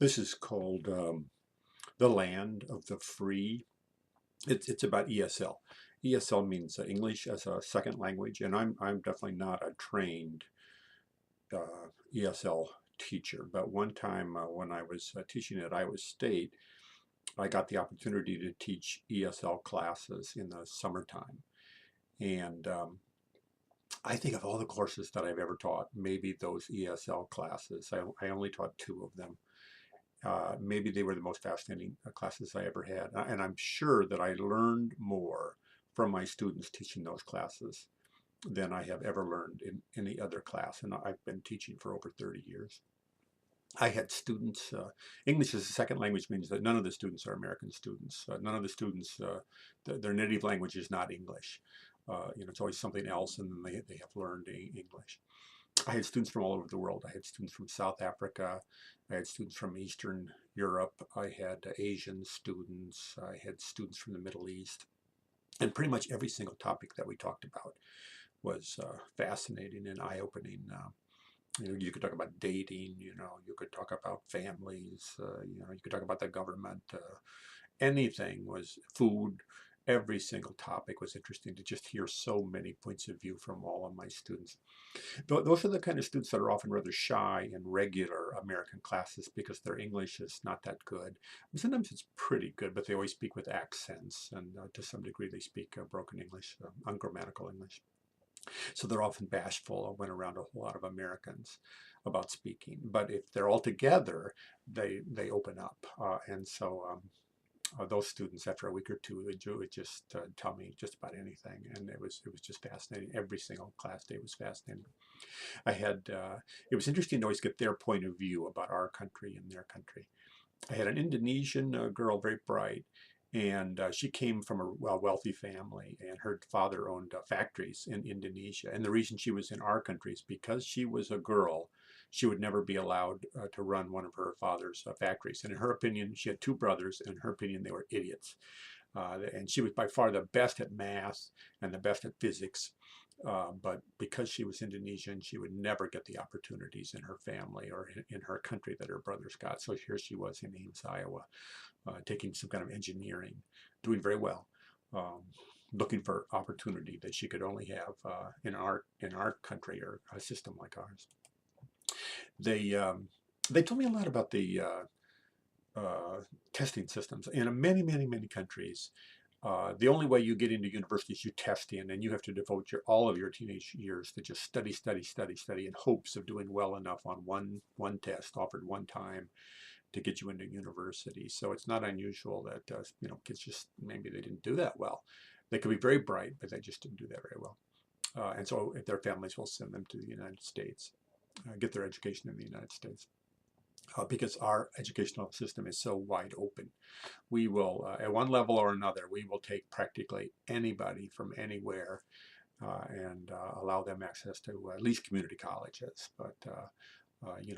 This is called The Land of the Free. It's about ESL. ESL means English as a second language, and I'm definitely not a trained ESL teacher. But one time when I was teaching at Iowa State, I got the opportunity to teach ESL classes in the summertime. And I think of all the courses that I've ever taught, maybe those ESL classes, I only taught two of them. Maybe they were the most fascinating classes I ever had. And I'm sure that I learned more from my students teaching those classes than I have ever learned in any other class. And I've been teaching for over 30 years. I had students, English as a second language means that none of the students are American students. None of the students, their native language is not English. It's always something else, and then they have learned English. I had students from all over the world. I had students from South Africa. I had students from Eastern Europe. I had Asian students. I had students from the Middle East. And pretty much every single topic that we talked about was fascinating and eye-opening. You could talk about dating, you could talk about families, you could talk about the government. Anything was food. Every single topic was interesting to just hear so many points of view from all of my students. Those are the kind of students that are often rather shy in regular American classes because their English is not that good. And sometimes it's pretty good, but they always speak with accents, and to some degree they speak broken English, ungrammatical English. So they're often bashful when around a whole lot of Americans about speaking. But if they're all together, they open up. Those students, after a week or two, would just tell me just about anything, and it was just fascinating. Every single class day was fascinating. It was interesting to always get their point of view about our country and their country. I had an Indonesian girl, very bright, and she came from a wealthy family, and her father owned factories in Indonesia. And the reason she was in our country is because she was a girl, she would never be allowed to run one of her father's factories. And in her opinion, she had two brothers, and in her opinion, they were idiots. And she was by far the best at math and the best at physics. But because she was Indonesian, she would never get the opportunities in her family or in her country that her brothers got. So here she was in Ames, Iowa, taking some kind of engineering, doing very well, looking for opportunity that she could only have in our country or a system like ours. They they told me a lot about the testing systems in many countries. The only way you get into university is you test in, and you have to devote all of your teenage years to just study in hopes of doing well enough on one test offered one time to get you into university. So it's not unusual that kids just maybe they didn't do that well. They could be very bright, but they just didn't do that very well. And so their families will send them to the United States, get their education in the United States. Because our educational system is so wide open. We will, at one level or another, we will take practically anybody from anywhere and allow them access to at least community colleges. But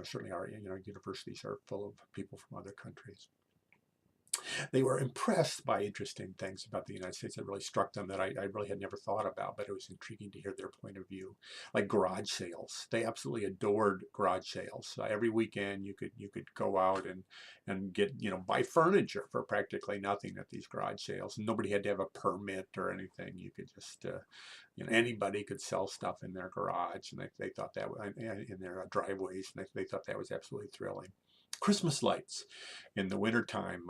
certainly our universities are full of people from other countries. They were impressed by interesting things about the United States that really struck them that I really had never thought about, but it was intriguing to hear their point of view. Like garage sales, they absolutely adored garage sales. Every weekend you could go out and get buy furniture for practically nothing at these garage sales. Nobody had to have a permit or anything. You could just anybody could sell stuff in their garage, and they thought that in their driveways, and they thought that was absolutely thrilling. Christmas lights in the wintertime.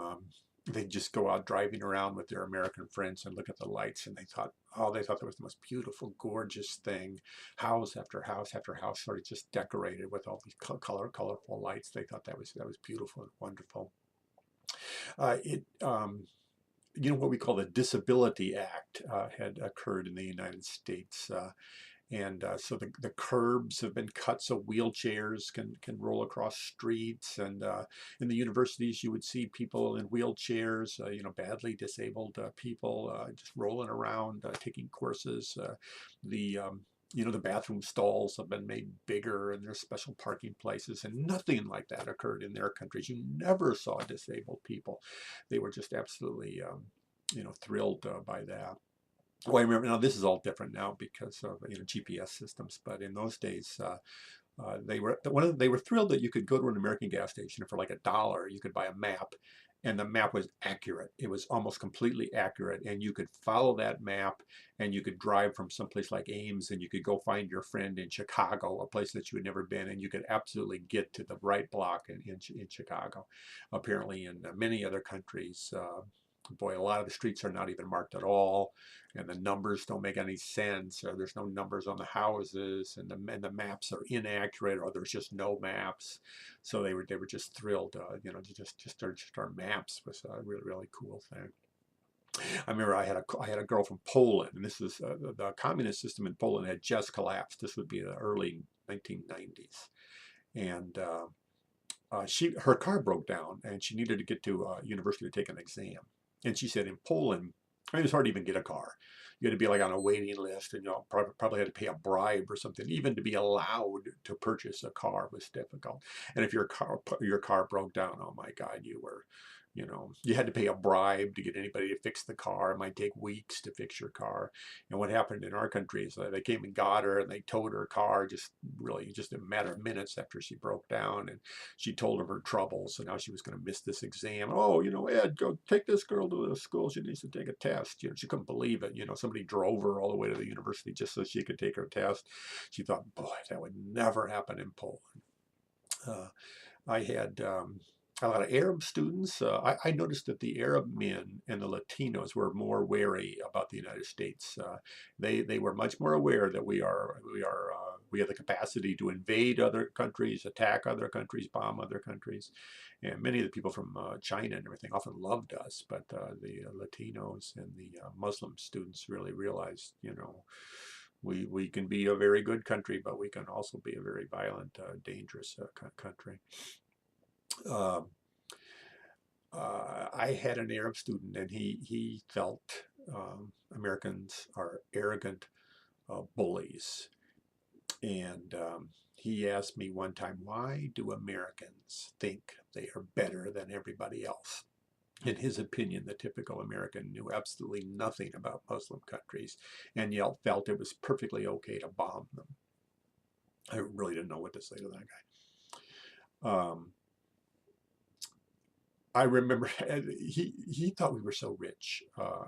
They'd just go out driving around with their American friends and look at the lights, and they thought that was the most beautiful, gorgeous thing. House after house after house, sort of just decorated with all these colorful lights. They thought that was beautiful and wonderful. It what we call the Disability Act had occurred in the United States. So the curbs have been cut so wheelchairs can roll across streets. And in the universities, you would see people in wheelchairs, badly disabled people just rolling around, taking courses. The bathroom stalls have been made bigger, and there's special parking places, and nothing like that occurred in their countries. You never saw disabled people. They were just absolutely, thrilled by that. Well, I remember now this is all different now because of GPS systems, but in those days they were thrilled that you could go to an American gas station and for like $1 you could buy a map, and the map was accurate. It was almost completely accurate, and you could follow that map, and you could drive from someplace like Ames, and you could go find your friend in Chicago, a place that you had never been, and you could absolutely get to the right block in Chicago. Apparently, in many other countries. Boy, a lot of the streets are not even marked at all, and the numbers don't make any sense, or there's no numbers on the houses, and the maps are inaccurate, or there's just no maps. So they were just thrilled, to just start maps was a really really cool thing. I remember I had a girl from Poland, and this is the communist system in Poland had just collapsed. This would be the early 1990s, and her car broke down, and she needed to get to university to take an exam. And she said in Poland, I mean, it was hard to even get a car. You had to be like on a waiting list, and probably had to pay a bribe or something. Even to be allowed to purchase a car was difficult. And if your car broke down, oh my God, you had to pay a bribe to get anybody to fix the car. It might take weeks to fix your car. And what happened in our country is they came and got her, and they towed her car just a matter of minutes after she broke down. And she told them her troubles, and how she was going to miss this exam. Oh, Ed, go take this girl to the school. She needs to take a test. She couldn't believe it. Somebody drove her all the way to the university just so she could take her test. She thought, boy, that would never happen in Poland. Uh, I had a lot of Arab students. I noticed that the Arab men and the Latinos were more wary about the United States. They were much more aware that we have the capacity to invade other countries, attack other countries, bomb other countries, and many of the people from China and everything often loved us. But the Latinos and the Muslim students really realized, we can be a very good country, but we can also be a very violent, dangerous country. Um, I had an Arab student, and he felt Americans are arrogant bullies. And he asked me one time, why do Americans think they are better than everybody else? In his opinion, the typical American knew absolutely nothing about Muslim countries, and yet felt it was perfectly okay to bomb them. I really didn't know what to say to that guy. I remember he thought we were so rich.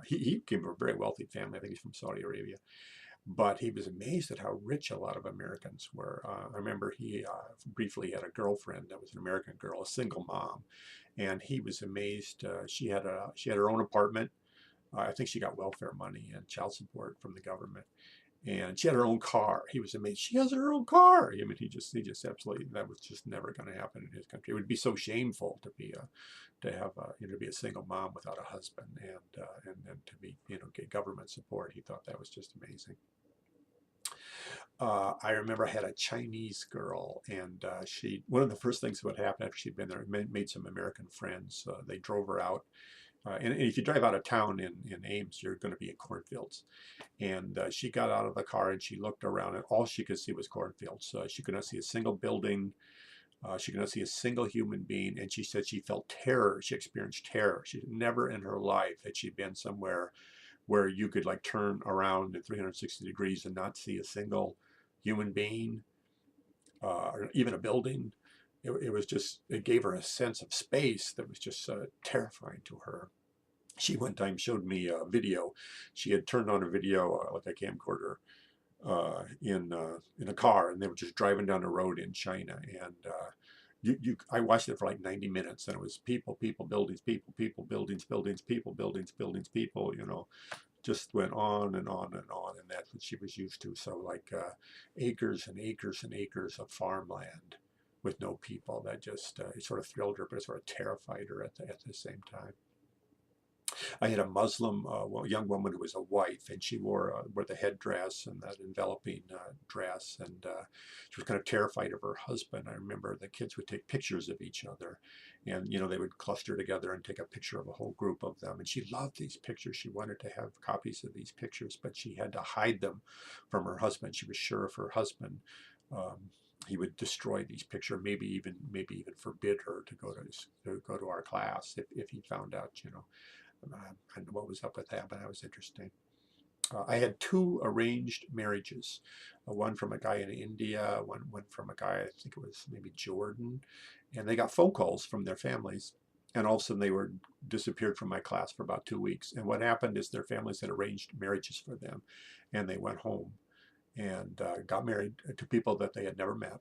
He came from a very wealthy family. I think he's from Saudi Arabia, but he was amazed at how rich a lot of Americans were. I remember he briefly had a girlfriend that was an American girl, a single mom, and he was amazed. She had her own apartment. I think she got welfare money and child support from the government, and she had her own car. He was amazed. She has her own car. I mean, he just absolutely, that was just never going to happen in his country. It would be so shameful to be a single mom without a husband, and to be, get government support. He thought that was just amazing. I remember I had a Chinese girl, and one of the first things that would happen after she'd been there, made some American friends. They drove her out. And if you drive out of town in Ames, you're going to be in cornfields. And she got out of the car, and she looked around, and all she could see was cornfields. She could not see a single building. She could not see a single human being. And she said she felt terror. She experienced terror. She never in her life had she been somewhere where you could like turn around in 360 degrees and not see a single human being, or even a building. It gave her a sense of space that was just terrifying to her. She one time showed me a video. She had turned on a video, like a camcorder, in a car, and they were just driving down the road in China. And I watched it for like 90 minutes, and it was people, people, buildings, people, people, buildings, buildings, people, buildings, buildings, people. Just went on and on and on, and that's what she was used to. So like acres and acres and acres of farmland with no people. That just it sort of thrilled her, but it sort of terrified her at the same time. I had a Muslim young woman who was a wife, and she wore the headdress and that enveloping dress, and she was kind of terrified of her husband. I remember the kids would take pictures of each other, and they would cluster together and take a picture of a whole group of them. And she loved these pictures. She wanted to have copies of these pictures, but she had to hide them from her husband. She was sure of her husband. He would destroy these pictures, maybe even forbid her to go to our class if he found out, and what was up with that. But that was interesting. I had two arranged marriages, one from a guy in India, one from a guy, I think it was maybe Jordan, and they got phone calls from their families, and all of a sudden they were disappeared from my class for about 2 weeks. And what happened is their families had arranged marriages for them, and they went home and got married to people that they had never met.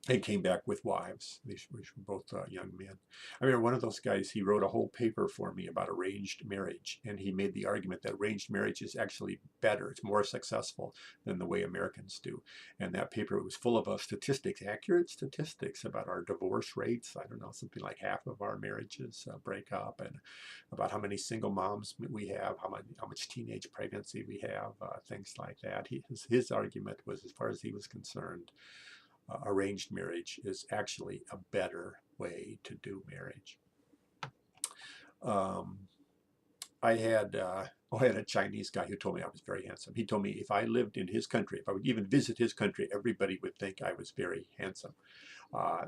They came back with wives. These were both young men. I remember one of those guys, he wrote a whole paper for me about arranged marriage. And he made the argument that arranged marriage is actually better. It's more successful than the way Americans do. And that paper was full of statistics, accurate statistics about our divorce rates. I don't know, something like half of our marriages break up, and about how many single moms we have, how much teenage pregnancy we have, things like that. His argument was, as far as he was concerned, arranged marriage is actually a better way to do marriage. Um, I had a Chinese guy who told me I was very handsome. He told me if I lived in his country, if I would even visit his country, everybody would think I was very handsome. Uh,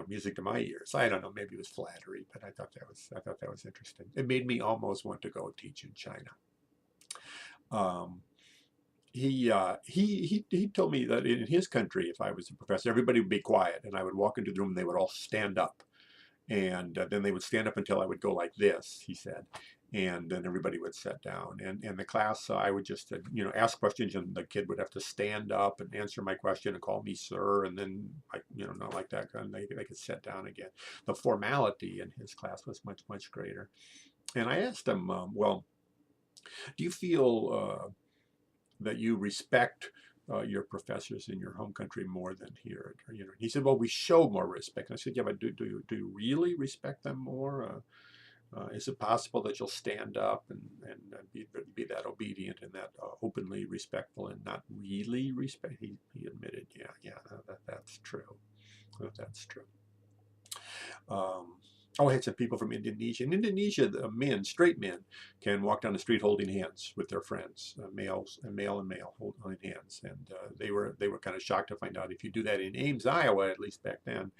Music to my ears. I don't know, maybe it was flattery, but I thought that was interesting. It made me almost want to go teach in China. Um, he told me that in his country, if I was a professor, everybody would be quiet, and I would walk into the room, and they would all stand up, and then they would stand up until I would go like this. He said, and then everybody would sit down, and the class, I would just ask questions, and the kid would have to stand up and answer my question and call me sir, and then not like that, and they could sit down again. The formality in his class was much greater. And I asked him, well, do you feel that you respect your professors in your home country more than here? He said, well, we show more respect. And I said, yeah, but do you really respect them more? Is it possible that you'll stand up and be that obedient and that openly respectful and not really respect? He admitted, yeah, that's true. That's true. I had some people from Indonesia. In Indonesia, the men, straight men, can walk down the street holding hands with their friends, male and male holding hands. And they were kind of shocked to find out if you do that in Ames, Iowa, at least back then,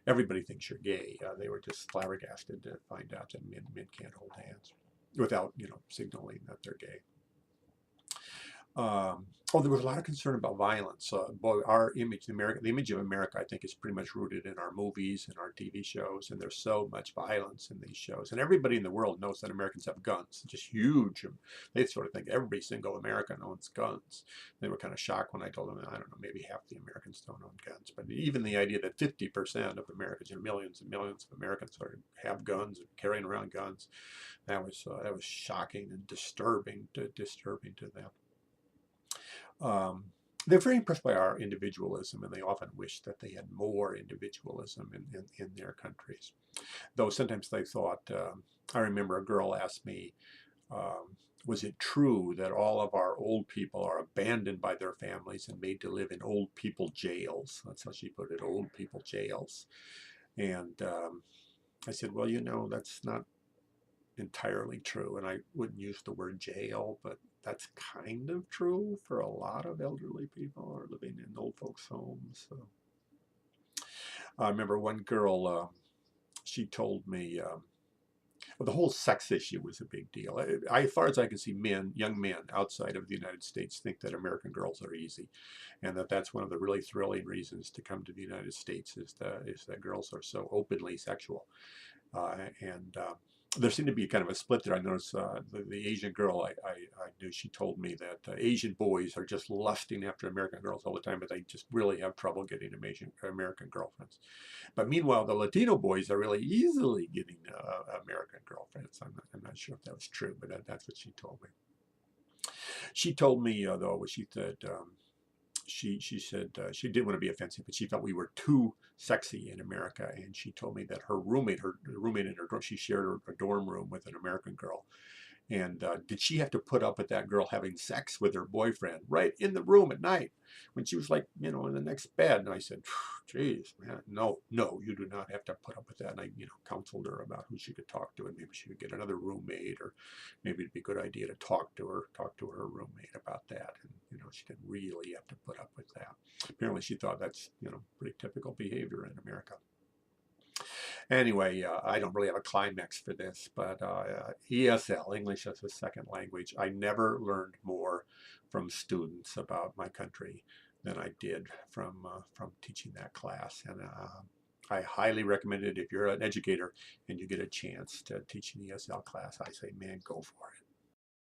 everybody thinks you're gay. They were just flabbergasted to find out that men can't hold hands without signaling that they're gay. There was a lot of concern about violence. Boy, our image, the image of America, I think, is pretty much rooted in our movies and our TV shows, and there's so much violence in these shows. And everybody in the world knows that Americans have guns, just huge. They sort of think every single American owns guns. They were kind of shocked when I told them, I don't know, maybe half the Americans don't own guns. But even the idea that 50% of Americans, millions and millions of Americans, have guns and carrying around guns, that was shocking and disturbing to them. They're very impressed by our individualism, and they often wish that they had more individualism in their countries. Though sometimes they thought, I remember a girl asked me, was it true that all of our old people are abandoned by their families and made to live in old people jails? That's how she put it, old people jails. And I said, well, that's not entirely true, and I wouldn't use the word jail, but that's kind of true for a lot of elderly people who are living in old folks' homes. So I remember one girl, she told me, well, the whole sex issue was a big deal. As far as I can see, young men outside of the United States think that American girls are easy, and that's one of the really thrilling reasons to come to the United States is that girls are so openly sexual. And there seemed to be kind of a split there. I noticed the Asian girl I knew, she told me that Asian boys are just lusting after American girls all the time, but they just really have trouble getting American girlfriends. But meanwhile, the Latino boys are really easily getting American girlfriends. I'm not sure if that was true, but that's what she told me. She told me, though, she said, she said she didn't want to be offensive, but she felt we were too sexy in America. And she told me that her roommate in her dorm, she shared a dorm room with an American girl. And did she have to put up with that girl having sex with her boyfriend right in the room at night when she was like, in the next bed? And I said, geez, man, no, you do not have to put up with that. And I, counseled her about who she could talk to, and maybe she could get another roommate, or maybe it'd be a good idea to talk to her roommate about that. And, she didn't really have to put up with that. Apparently she thought that's, pretty typical behavior in America. Anyway, I don't really have a climax for this, but ESL, English as a Second Language, I never learned more from students about my country than I did from teaching that class. And I highly recommend it if you're an educator and you get a chance to teach an ESL class. I say, man, go for it.